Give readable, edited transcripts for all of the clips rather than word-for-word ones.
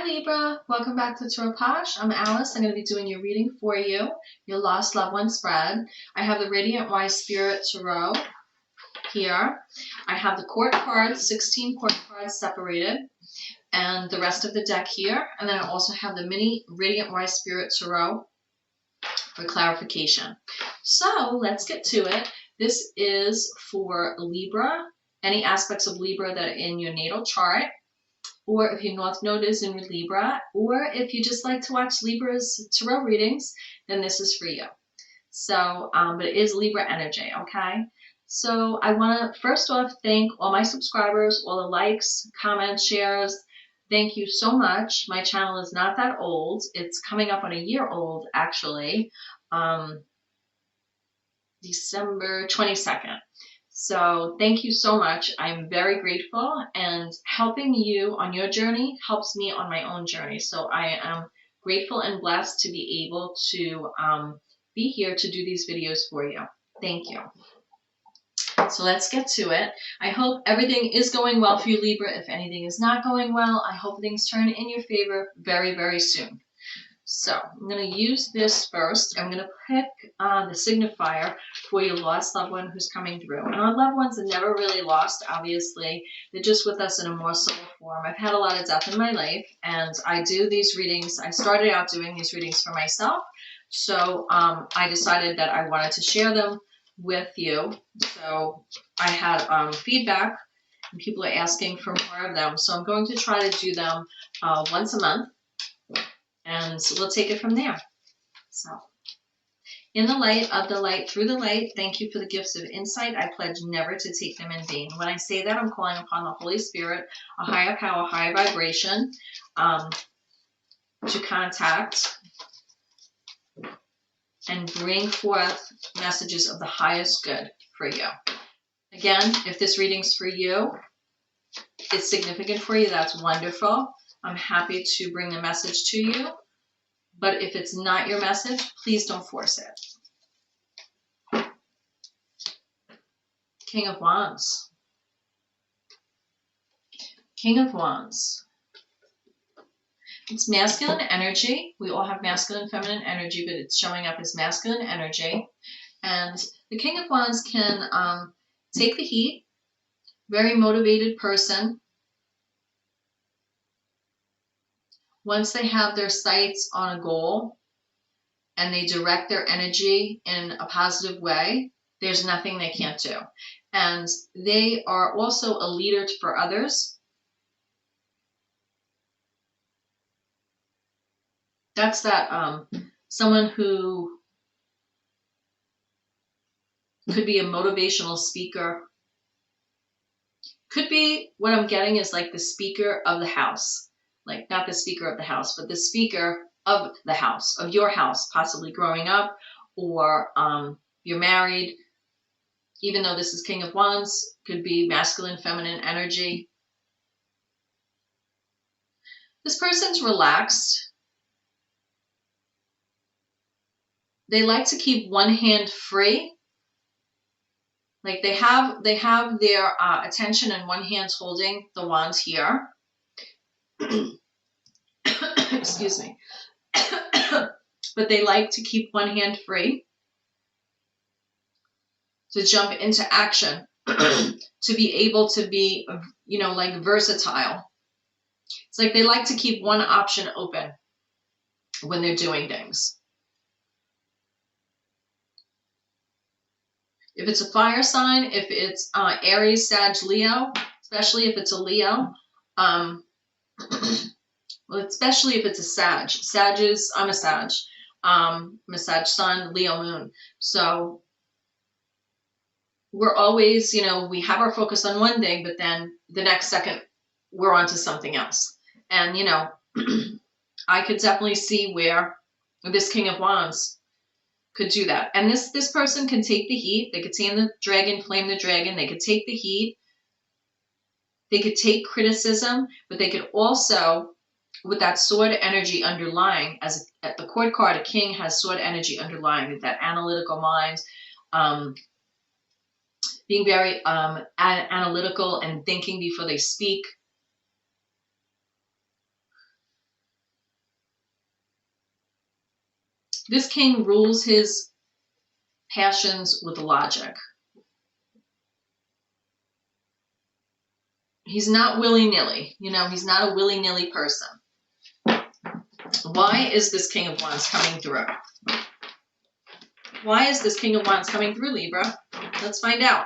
Hi Libra, welcome back to Tarot POSH. I'm Alice. I'm going to be doing your reading for you, your lost loved one spread. I have the Radiant Wise Spirit Tarot here. I have the court cards, 16 court cards separated, and the rest of the deck here. And then I also have the mini Radiant Wise Spirit Tarot for clarification. So let's get to it. This is for Libra, any aspects of Libra that are in your natal chart, or if your North Node is in Libra, or if you just like to watch Libra's tarot readings, then this is for you. So, but it is Libra energy, okay? So I want to first off thank all my subscribers, all the likes, comments, shares. Thank you so much. My channel is not that old. It's coming up on a year old, actually, December 22nd. So thank you so much. I'm very grateful, and helping you on your journey helps me on my own journey. So I am grateful and blessed to be able to be here to do these videos for you. Thank you. So let's get to it. I hope everything is going well for you, Libra. If anything is not going well, I hope things turn in your favor very, very soon. So I'm going to use this first. I'm going to pick the signifier for your lost loved one who's coming through. And our loved ones are never really lost, obviously. They're just with us in a more subtle form. I've had a lot of death in my life, and I do these readings. I started out doing these readings for myself. So I decided that I wanted to share them with you. So I had feedback, and people are asking for more of them. So I'm going to try to do them once a month. And we'll take it from there. So, in the light, of the light, through the light, thank you for the gifts of insight. I pledge never to take them in vain. When I say that, I'm calling upon the Holy Spirit, a higher power, higher vibration, to contact and bring forth messages of the highest good for you. Again, if this reading's for you, it's significant for you, that's wonderful. I'm happy to bring the message to you. But if it's not your message, please don't force it. King of Wands. King of Wands. It's masculine energy. We all have masculine and feminine energy, but it's showing up as masculine energy. And the King of Wands can take the heat. Very motivated person. Once they have their sights on a goal and they direct their energy in a positive way, there's nothing they can't do. And they are also a leader for others. That's that someone who could be a motivational speaker. Could be, what I'm getting is like the speaker of the house. Like not the speaker of the house, but the speaker of the house, of your house, possibly growing up, or you're married. Even though this is King of Wands, could be masculine, feminine energy. This person's relaxed. They like to keep one hand free. Like they have their attention, and one hand's holding the wand here. Excuse me. But they like to keep one hand free to jump into action, to be able to be, you know, like versatile. It's like they like to keep one option open when they're doing things. If it's a fire sign, if it's Aries, Sag, Leo, especially if it's a Leo, well, especially if it's a Sag. Sag is, I'm a Sag. I'm a Sag sun, Leo moon. So we're always, you know, we have our focus on one thing, but then the next second we're on to something else. And, you know, I could definitely see where this King of Wands could do that. And this person can take the heat. They could tame the dragon, flame the dragon. They could take the heat. They could take criticism, but they could also, with that sword energy underlying, as at the court card, a king has sword energy underlying, that analytical mind, being very analytical and thinking before they speak. This king rules his passions with logic. He's not willy-nilly. You know, he's not a willy-nilly person. Why is this King of Wands coming through? Why is this King of Wands coming through, Libra? Let's find out.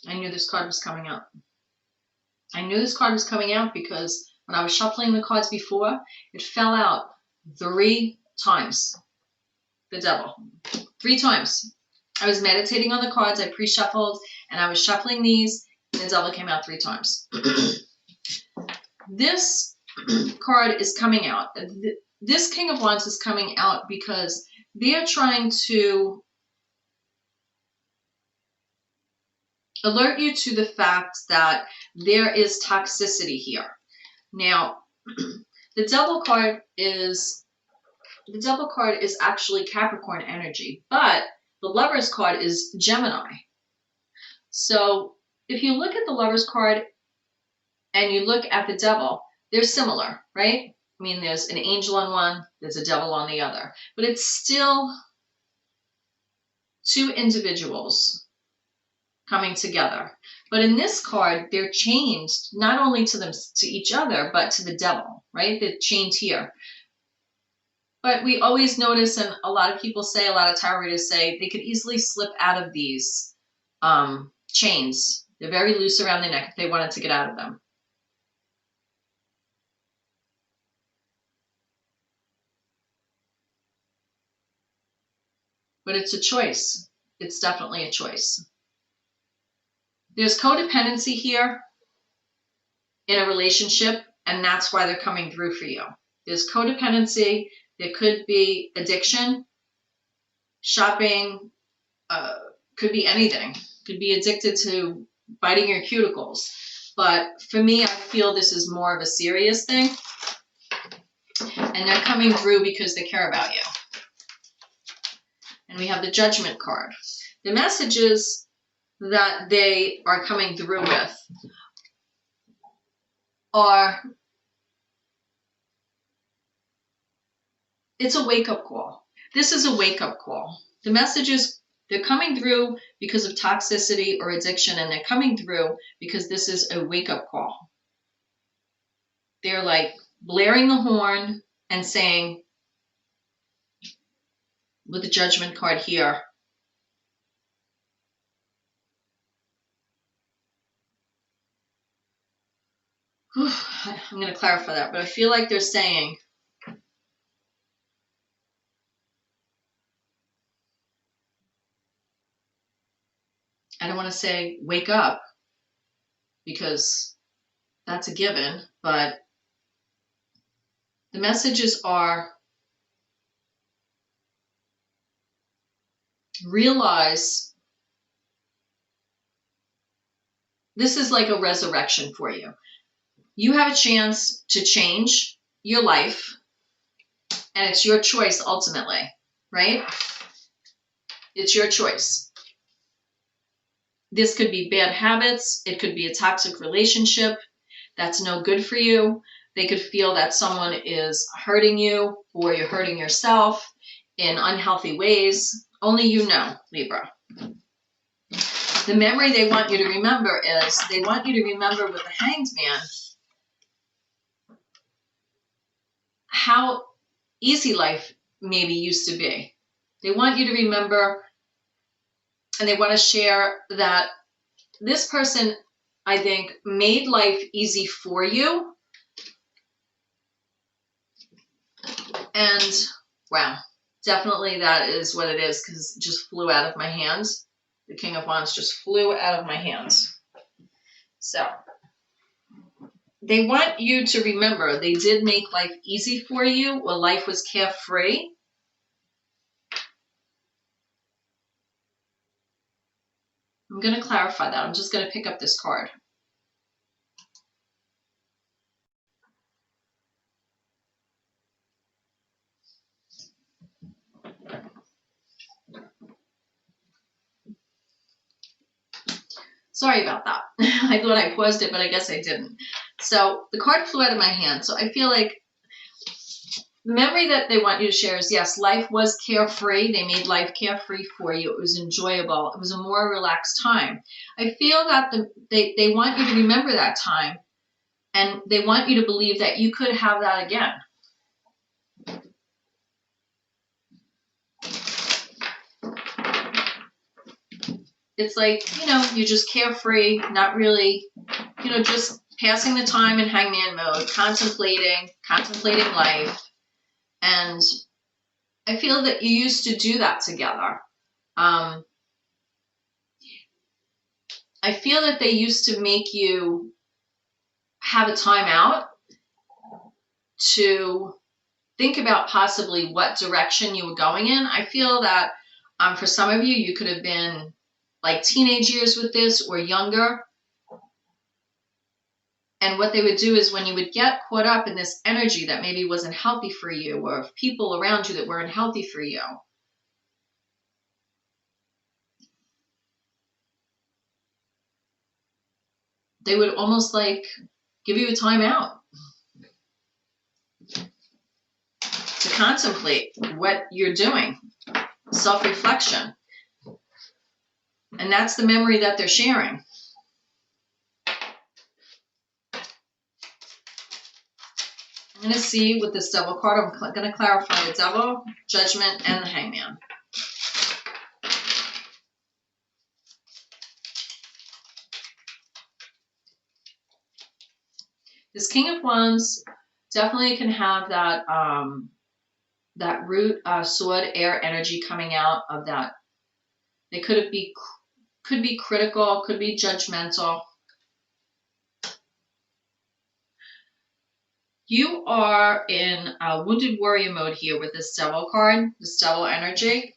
I knew this card was coming out. I knew this card was coming out because when I was shuffling the cards before, it fell out 3 times. The Devil. 3 times. I was meditating on the cards. I pre-shuffled and I was shuffling these and the Devil came out 3 times. This card is coming out. This King of Wands is coming out because they're trying to alert you to the fact that there is toxicity here. Now, the Devil card is actually Capricorn energy, but the Lovers card is Gemini. So if you look at the Lovers card and you look at the Devil, they're similar, right? I mean, there's an angel on one, there's a devil on the other, but it's still 2 individuals coming together. But in this card, they're chained not only to each other, but to the Devil, right? They're chained here. But we always notice, and a lot of people say, a lot of tarot readers say, they could easily slip out of these chains. They're very loose around the neck if they wanted to get out of them. But it's a choice. It's definitely a choice. There's codependency here in a relationship, and that's why they're coming through for you. There's codependency. There could be addiction, shopping, could be anything. Could be addicted to biting your cuticles. But for me, I feel this is more of a serious thing. And they're coming through because they care about you. And we have the Judgment card. The messages that they are coming through with are, it's a wake-up call. This is a wake-up call. The messages, they're coming through because of toxicity or addiction, and they're coming through because this is a wake-up call. They're like blaring the horn and saying, with the Judgment card here, I'm going to clarify that, but I feel like they're saying, I don't want to say wake up because that's a given, but the messages are realize this is like a resurrection for you. You have a chance to change your life, and it's your choice ultimately, right? It's your choice. This could be bad habits. It could be a toxic relationship that's no good for you. They could feel that someone is hurting you or you're hurting yourself in unhealthy ways. Only you know, Libra. The memory they want you to remember is, they want you to remember with the Hanged Man how easy life maybe used to be. They want you to remember, and they want to share that this person, I think, made life easy for you. And wow, definitely that is what it is, because it just flew out of my hands. The King of Wands just flew out of my hands. So they want you to remember they did make life easy for you, or life was carefree. I'm going to clarify that. I'm just going to pick up this card. Sorry about that. I thought I paused it, but I guess I didn't. So the card flew out of my hand. So I feel like the memory that they want you to share is, yes, life was carefree. They made life carefree for you. It was enjoyable. It was a more relaxed time. I feel that they want you to remember that time, and they want you to believe that you could have that again. It's like, you're just carefree, not really, just passing the time in hangman mode, contemplating life. And I feel that you used to do that together. I feel that they used to make you have a time out to think about possibly what direction you were going in. I feel that for some of you, you could have been like teenage years with this or younger. And what they would do is when you would get caught up in this energy that maybe wasn't healthy for you, or people around you that weren't healthy for you, they would almost like give you a time out to contemplate what you're doing, self-reflection. And that's the memory that they're sharing. I'm going to see with this Devil card, I'm going to clarify the Devil, Judgment, and the Hangman. This King of Wands definitely can have that that root sword air energy coming out of that. They could be critical, could be judgmental. You are in a wounded warrior mode here with this Devil card, this Devil energy.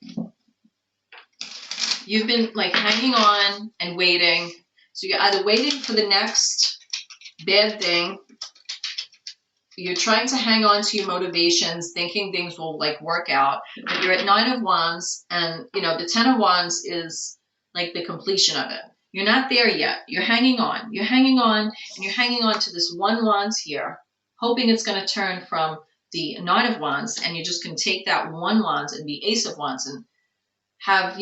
You've been like hanging on and waiting. So you're either waiting for the next bad thing, you're trying to hang on to your motivations, thinking things will like work out, but you're at 9 of Wands, and the 10 of Wands is like the completion of it. You're not there yet. You're hanging on. You're hanging on, and you're hanging on to this 1 Wands here, hoping it's going to turn from the 9 of Wands, and you just can take that 1 Wands and be Ace of Wands and have,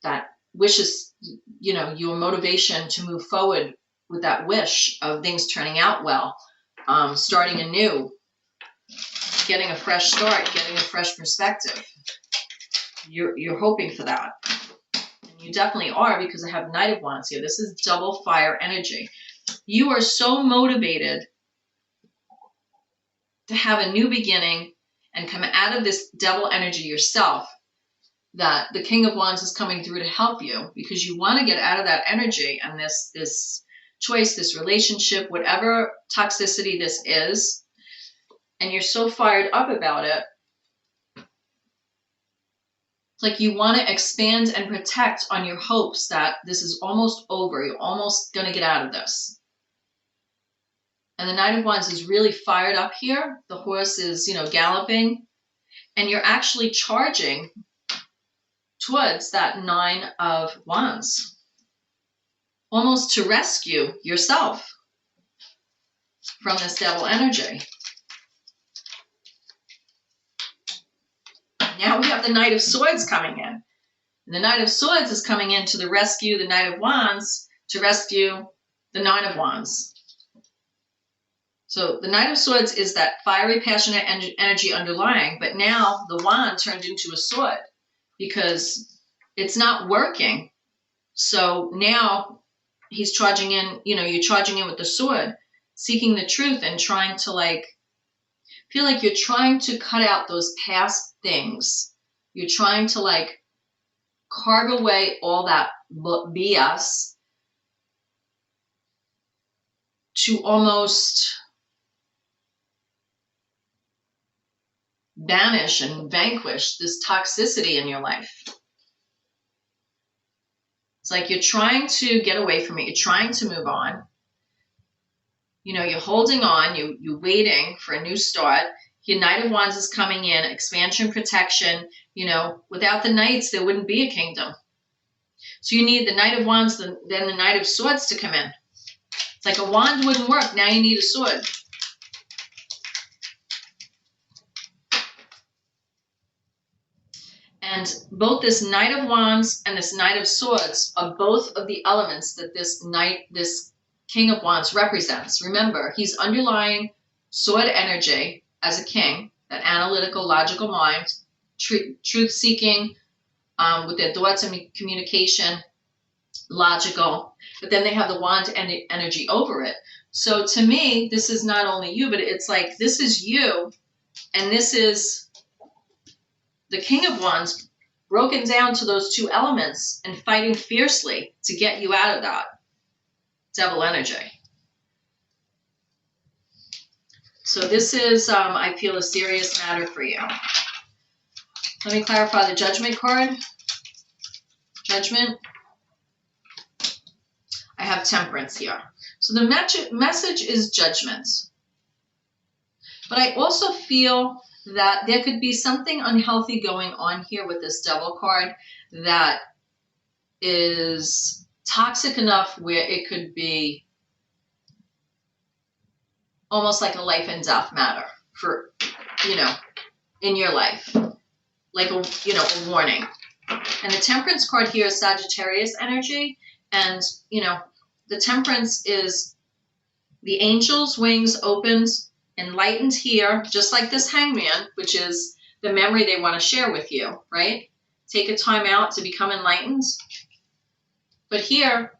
that wishes, your motivation to move forward with that wish of things turning out well, starting anew, getting a fresh start, getting a fresh perspective. You're hoping for that. And you definitely are, because I have Knight of Wands here. This is double fire energy. You are so motivated to have a new beginning and come out of this Devil energy yourself, that the King of Wands is coming through to help you, because you want to get out of that energy and this choice, this relationship, whatever toxicity this is, and you're so fired up about it. It's like you want to expand and protect on your hopes that this is almost over. You're almost going to get out of this. And the Knight of Wands is really fired up here. The horse is, galloping, and you're actually charging towards that 9 of Wands, almost to rescue yourself from this Devil energy. Now we have the Knight of Swords coming in. And the Knight of Swords is coming in to the rescue, the Knight of Wands, to rescue the 9 of Wands. So the Knight of Swords is that fiery, passionate energy underlying, but now the wand turned into a sword because it's not working. So now he's charging in, you're charging in with the sword, seeking the truth and trying to feel like you're trying to cut out those past things. You're trying to carve away all that BS to almost banish and vanquish this toxicity in your life. It's like you're trying to get away from it. You're trying to move on. You're holding on. You're waiting for a new start. Your Knight of Wands is coming in, expansion, protection. Without the Knights, there wouldn't be a kingdom. So you need the Knight of Wands, then the Knight of Swords to come in. It's like a wand wouldn't work. Now you need a sword. And both this Knight of Wands and this Knight of Swords are both of the elements that this King of Wands represents. Remember, he's underlying sword energy as a king, that analytical, logical mind, truth-seeking, with their thoughts and communication, logical. But then they have the wand energy over it. So to me, this is not only you, but it's like this is you, and this is the King of Wands broken down to those two elements and fighting fiercely to get you out of that devil energy. So this is, I feel, a serious matter for you. Let me clarify the Judgment card. Judgment. I have Temperance here. So the message is judgment. But I also feel that there could be something unhealthy going on here with this Devil card that is toxic enough where it could be almost like a life and death matter for, in your life. Like a warning. And the Temperance card here is Sagittarius energy. And, the Temperance is the angel's wings opened, enlightened here, just like this Hangman, which is the memory they want to share with you, right? Take a time out to become enlightened. But here,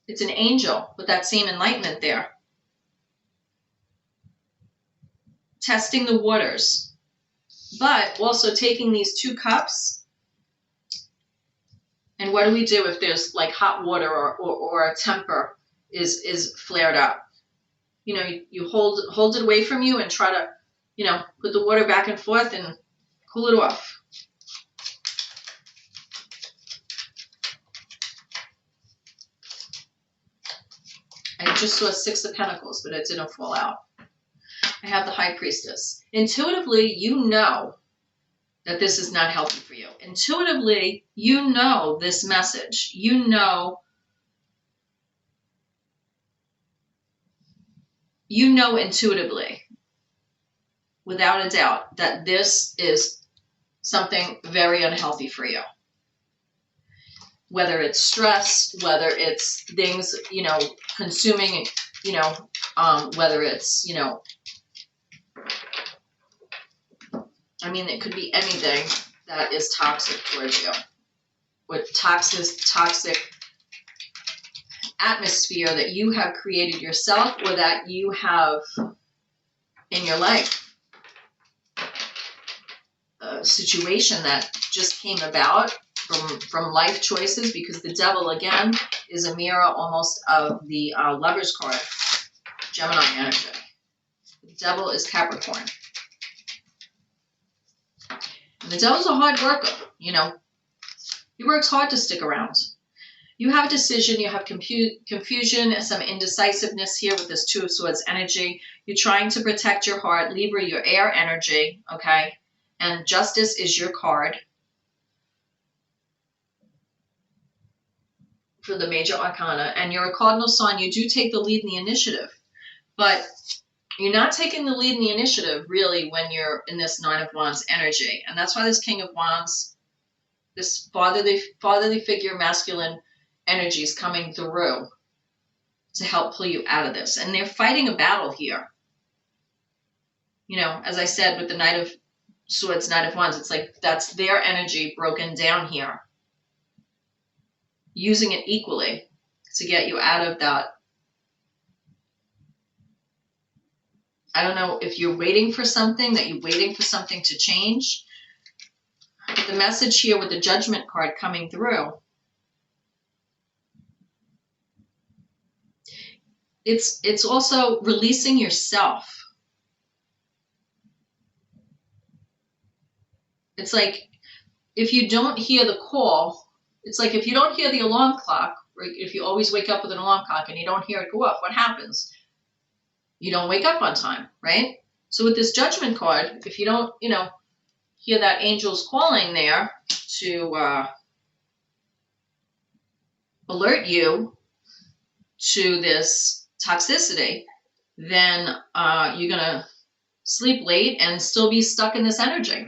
it's an angel with that same enlightenment there. Testing the waters. But also taking these two cups. And what do we do if there's like hot water or a temper is flared up? You hold it away from you and try to, put the water back and forth and cool it off. I just saw 6 of Pentacles, but it didn't fall out. I have the High Priestess. Intuitively, you know that this is not healthy for you. Intuitively, you know this message. You know intuitively, without a doubt, that this is something very unhealthy for you. Whether it's stress, whether it's things, consuming, whether it's, it could be anything that is toxic towards you. With toxic atmosphere that you have created yourself or that you have in your life. A situation that just came about from life choices, because the Devil, again, is a mirror almost of the Lover's card, Gemini energy. The Devil is Capricorn. And the Devil's a hard worker, He works hard to stick around. You have decision, you have confusion, some indecisiveness here with this 2 of Swords energy. You're trying to protect your heart. Libra, your air energy, okay? And Justice is your card for the major arcana. And you're a cardinal sign. You do take the lead in the initiative. But you're not taking the lead in the initiative, really, when you're in this 9 of Wands energy. And that's why this King of Wands, this fatherly figure, masculine energy is coming through to help pull you out of this. And they're fighting a battle here. As I said, with the Knight of Swords, Knight of Wands, it's like that's their energy broken down here. Using it equally to get you out of that. I don't know if you're waiting for something, to change. But the message here with the Judgment card coming through, it's also releasing yourself. It's like if you don't hear the call, it's like if you don't hear the alarm clock, or if you always wake up with an alarm clock and you don't hear it go off, what happens? You don't wake up on time, right? So with this Judgment card, if you don't, hear that angel's calling there to alert you to this toxicity, then you're going to sleep late and still be stuck in this energy.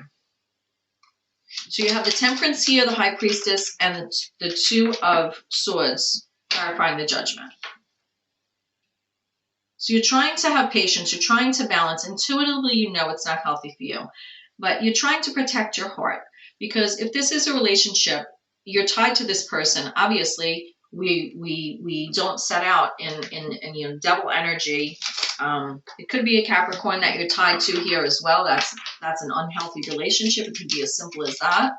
So you have the Temperance here, the High Priestess, and the Two of Swords, clarifying the Judgment. So you're trying to have patience, you're trying to balance. Intuitively, you know it's not healthy for you, but you're trying to protect your heart, because if this is a relationship, you're tied to this person. Obviously, we don't set out in double energy. It could be a Capricorn that you're tied to here as well. That's an unhealthy relationship. It could be as simple as that.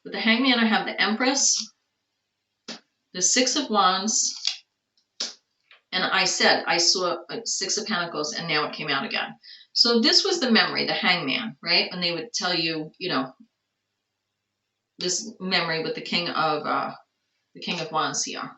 With the Hangman, I have the Empress, the Six of Wands, and I saw Six of Pentacles, and now it came out again. So this was the memory, the Hangman, right? When they would tell you, this memory with the King of Wands here.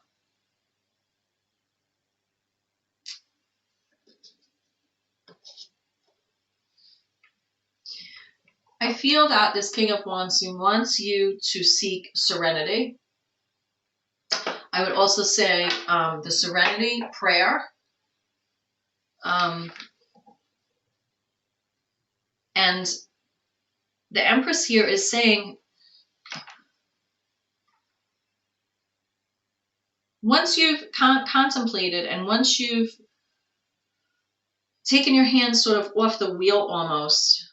I feel that this King of Wands wants you to seek serenity. I would also say the serenity prayer. And the Empress here is saying, once you've contemplated and once you've taken your hands sort of off the wheel almost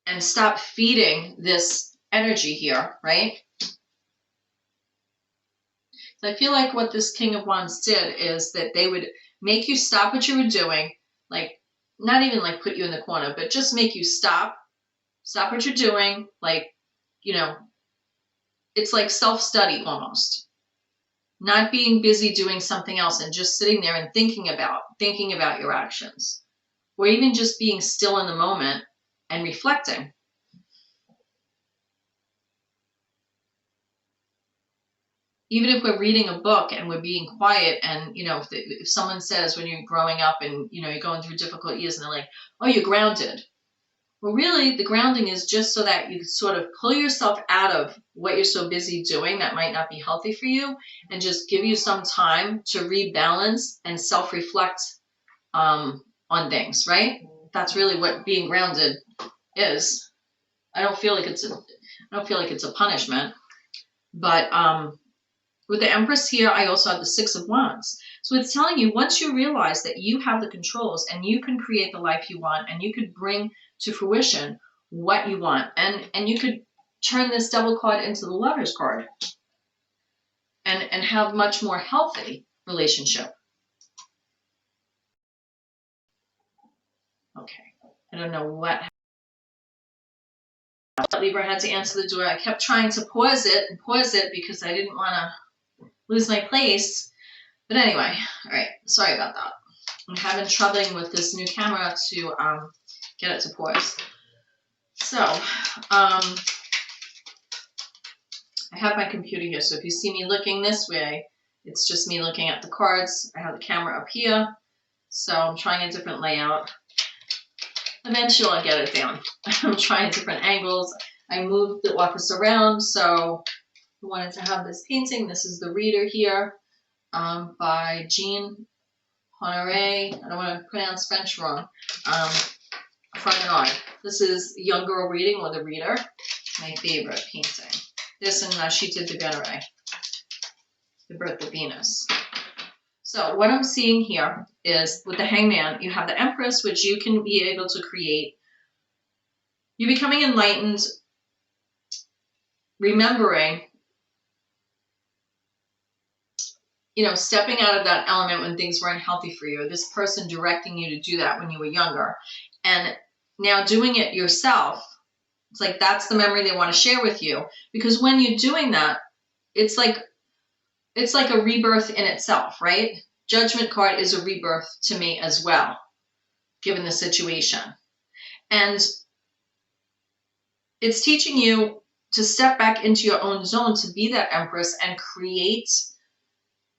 and stop feeding this energy here, right? So I feel like what this King of Wands did is that they would make you stop what you were doing, like not even like put you in the corner, but just make you stop what you're doing. Like, it's like self-study almost, not being busy doing something else and just sitting there and thinking about your actions, or even just being still in the moment and reflecting. Even if we're reading a book and we're being quiet, and if someone says when you're growing up and you're going through difficult years and they're like, oh, you're grounded. Well, really, the grounding is just so that you sort of pull yourself out of what you're so busy doing that might not be healthy for you, and just give you some time to rebalance and self-reflect on things, right? That's really what being grounded is. I don't feel like it's a punishment, but with the Empress here, I also have the Six of Wands. So it's telling you, once you realize that you have the controls and you can create the life you want, and you could bring to fruition what you want, and you could turn this Devil card into the Lover's card and have much more healthy relationship. Okay, I don't know what Libra had to answer the door. I kept trying to pause it because I didn't want to lose my place. But anyway, all right, sorry about that. I'm having trouble with this new camera to get it to pause. So, I have my computer here, so if you see me looking this way, it's just me looking at the cards. I have the camera up here, so I'm trying a different layout. Eventually I'll get it down. I'm trying different angles. I moved the office around, so I wanted to have this painting. This is the reader here by Jean Honoré. I don't want to pronounce French wrong. Promenade. This is Young Girl Reading, or The Reader. My favorite painting. This and Chita de Venere, The Birth of Venus. So what I'm seeing here is with the Hangman, you have the Empress, which you can be able to create. You're becoming enlightened, remembering, stepping out of that element when things weren't healthy for you. This person directing you to do that when you were younger. And now doing it yourself, it's like that's the memory they want to share with you. Because when you're doing that, it's like a rebirth in itself, right? Judgment card is a rebirth to me as well, given the situation. And it's teaching you to step back into your own zone, to be that Empress and create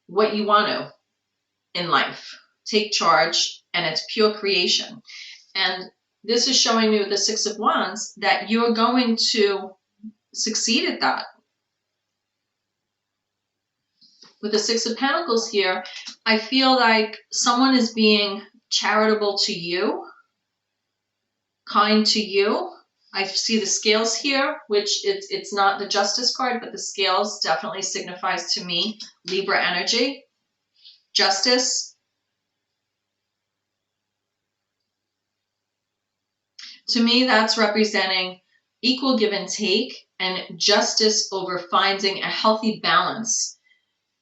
what you want to in life. Take charge, and it's pure creation. And this is showing me with the Six of Wands that you're going to succeed at that. With the Six of Pentacles here, I feel like someone is being charitable to you, kind to you. I see the scales here, which it's not the Justice card, but the scales definitely signifies to me Libra energy, justice. To me, that's representing equal give and take and justice over finding a healthy balance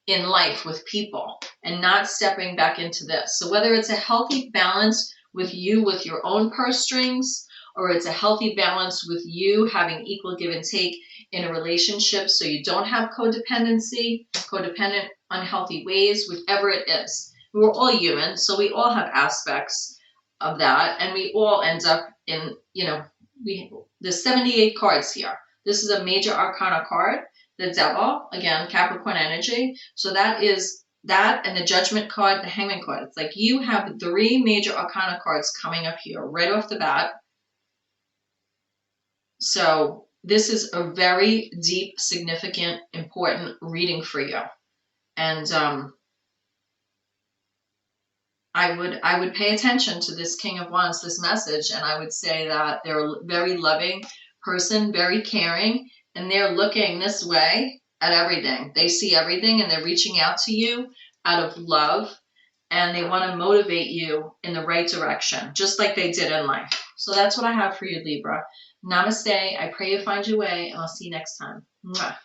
in life with people and not stepping back into this. So whether it's a healthy balance with you with your own purse strings, or it's a healthy balance with you having equal give and take in a relationship so you don't have codependency, codependent, unhealthy ways, whichever it is. We're all human, so we all have aspects of that, and we all end up in, there's 78 cards here. This is a major arcana card. The Devil, again, Capricorn energy. So that is that, and the Judgment card, the Hangman card. It's like you have 3 major arcana cards coming up here right off the bat. So this is a very deep, significant, important reading for you. And I would pay attention to this King of Wands, this message, and I would say that they're a very loving person, very caring, and they're looking this way at everything. They see everything, and they're reaching out to you out of love, and they want to motivate you in the right direction, just like they did in life. So that's what I have for you, Libra. Namaste. I pray you find your way, and I'll see you next time. Mwah.